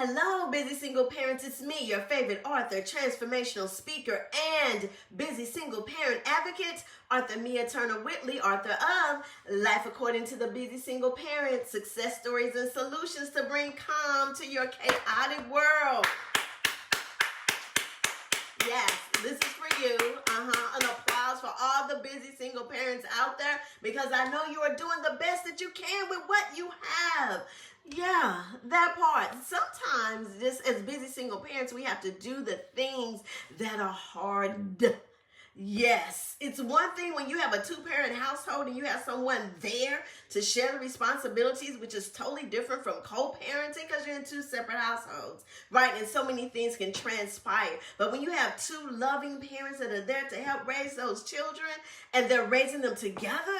Hello, busy single parents. It's me, your favorite author, transformational speaker, and busy single parent advocate, Author Mia Turner Whitley, author of Life According to the Busy Single Parent, Success Stories and Solutions to Bring Calm to Your Chaotic World. Yes, this is for you. An applause for all the busy single parents out there, because I know you are doing the best that you can with what you have. Yeah, that part. Sometimes, just as busy single parents, we have to do the things that are hard. Yes, it's one thing when you have a two-parent household and you have someone there to share the responsibilities, which is totally different from co-parenting because you're in two separate households, right? And so many things can transpire. But when you have two loving parents that are there to help raise those children and they're raising them together,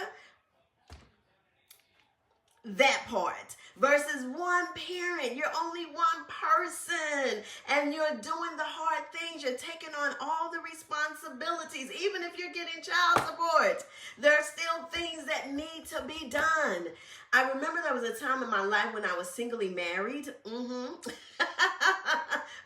that part, versus one parent, you're only one person and you're doing the hard things, you're taking on all the responsibilities. Even if you're getting child support, there are still things that need to be done. I remember there was a time in my life when I was singly married.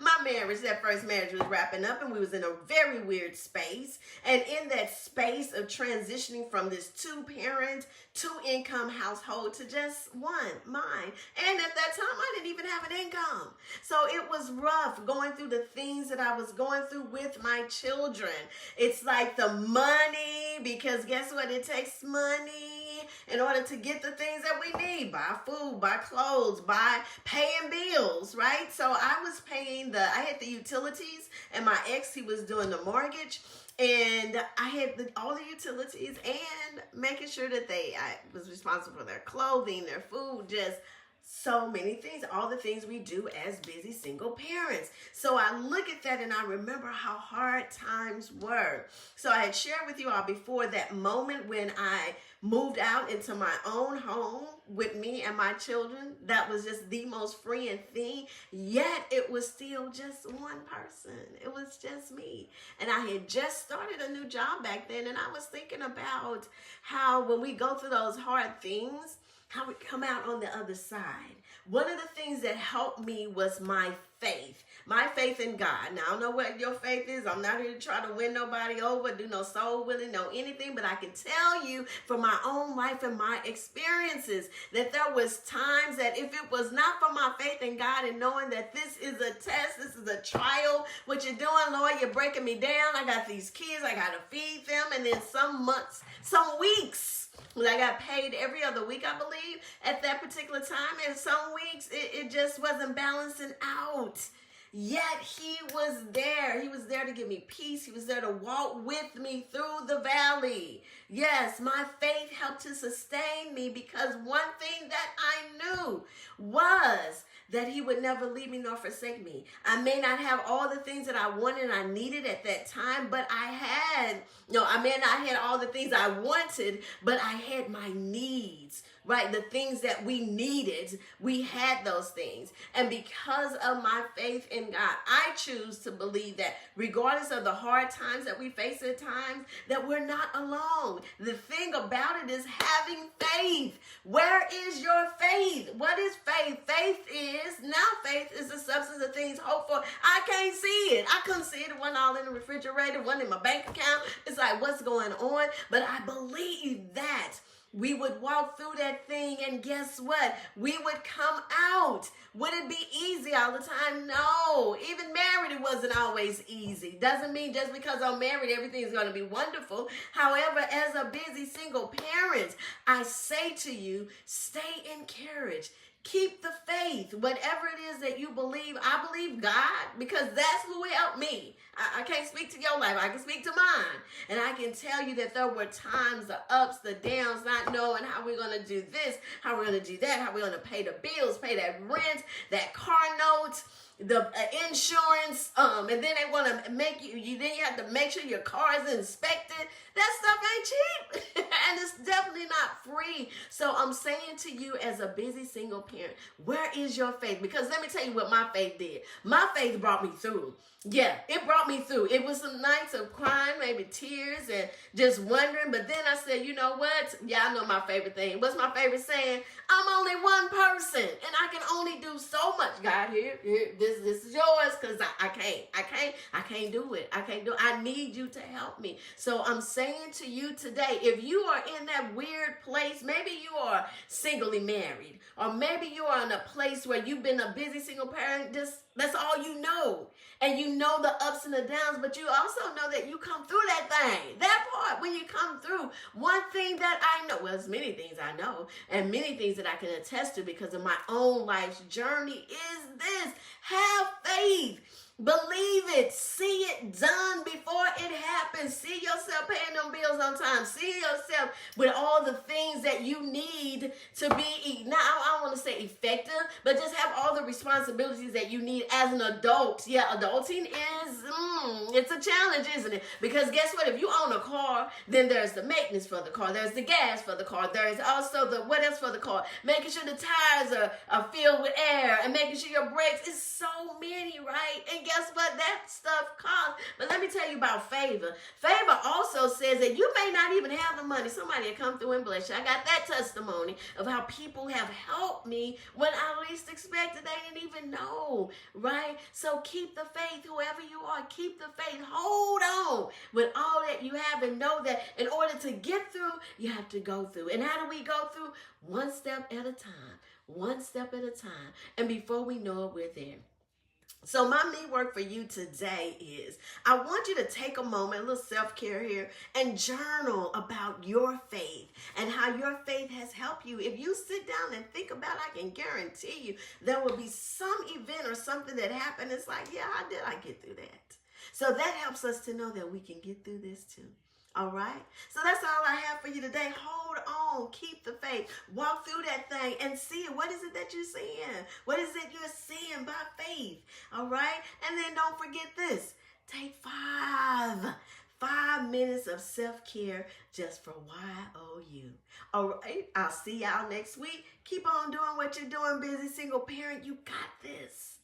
My marriage, that first marriage, was wrapping up and we was in a very weird space. And in that space of transitioning from this two-parent, two-income household to just one, mine. And at that time, I didn't even have an income. So it was rough going through the things that I was going through with my children. It's like the money, because guess what? It takes money in order to get the things that we need. Buy food, buy clothes, buy paying bills, right? So I was paying I had the utilities, and my ex, he was doing the mortgage. And I had all the utilities and making sure that I was responsible for their clothing, their food, just so many things, all the things we do as busy single parents. So I look at that and I remember how hard times were. So I had shared with you all before that moment when I moved out into my own home with me and my children. That was just the most freeing thing. Yet it was still just one person. It was just me. And I had just started a new job back then. And I was thinking about how when we go through those hard things, how we come out on the other side. One of the things that helped me was my faith in God. Now, I don't know what your faith is. I'm not here to try to win nobody over, do no soul winning, no anything, but I can tell you from my own life and my experiences that there was times that if it was not for my faith in God and knowing that this is a test, this is a trial, what you're doing, Lord, you're breaking me down. I got these kids, I got to feed them, and then some months, some weeks, when I got paid every other week, I believe, at that particular time. And some weeks, it just wasn't balancing out. Yet he was there. He was there to give me peace. He was there to walk with me through the valley. Yes, my faith helped to sustain me, because one thing that I knew was that he would never leave me nor forsake me. I may not have all the things that I wanted and I needed at that time, but I may not have all the things I wanted, but I had my needs, right? The things that we needed, we had those things. And because of my faith in God, I choose to believe that regardless of the hard times that we face at times, that we're not alone. The thing about it is having faith. Where is your faith? What is faith? Faith is the substance of things hoped for. I can't see it. I couldn't see it. It wasn't all in the refrigerator, wasn't in my bank account. It's like, what's going on? But I believe that we would walk through that thing, and guess what? We would come out. Would it be easy all the time? No. Even married, it wasn't always easy. Doesn't mean just because I'm married, everything's going to be wonderful. However, as a busy single parent, I say to you, stay encouraged. Keep the faith. Whatever it is that you believe, I believe God, because that's who helped me. I can't speak to your life. I can speak to mine. And I can tell you that there were times, the ups, the downs, not knowing how we're going to do this, how we're going to do that, how we're going to pay the bills, pay that rent, that car note. the insurance, and then they want to make you then you have to make sure your car is inspected. That stuff ain't cheap and it's definitely not free. So I'm saying to you, as a busy single parent, where is your faith? Because let me tell you what my faith did. My faith brought me through. Yeah, it brought me through. It was some nights of crying, maybe tears, and just wondering. But then I said, you know what? Yeah, I know my favorite thing. What's my favorite saying? I'm only one person, and I can only do so much. God, here, this is yours, because I can't do it. I can't do it. I need you to help me. So I'm saying to you today, if you are in that weird place, maybe you are singly married, or maybe you are in a place where you've been a busy single parent, that's all you know. And you know the ups and the downs, but you also know that you come through that thing. That part, when you come through, one thing that I know, well, there's many things I know, and many things that I can attest to because of my own life's journey, is this: have faith. Believe it. See it done before it happens. See yourself paying them bills on time. See yourself with all the things that you need to be, now I don't want to say effective, but just have all the responsibilities that you need as an adult. Yeah, adulting is, it's a challenge, isn't it? Because guess what? If you own a car, then there's the maintenance for the car. There's the gas for the car. There's also the what else for the car? Making sure the tires are filled with air and making sure your brakes. It's so many, right? And guess what? That stuff costs. But let me tell you about favor. Favor also says that you may not even have the money. Somebody will come through and bless you. I got that testimony of how people have helped me when I least expected. They didn't even know, right? So keep the faith, whoever you are. Keep the faith. Hold on with all that you have, and know that in order to get through, you have to go through. And how do we go through? One step at a time. One step at a time. And before we know it, we're there. So my me work for you today is, I want you to take a moment, a little self-care here, and journal about your faith and how your faith has helped you. If you sit down and think about it, I can guarantee you there will be some event or something that happened. It's like, yeah, how did I get through that? So that helps us to know that we can get through this too. All right. So that's all I have for you today. Hold on. Keep the faith. Walk through that thing and see it. What is it that you're seeing? What is it you're seeing by faith? All right. And then don't forget this. Take 5 minutes of self-care just for YOU. All right. I'll see y'all next week. Keep on doing what you're doing, busy single parent. You got this.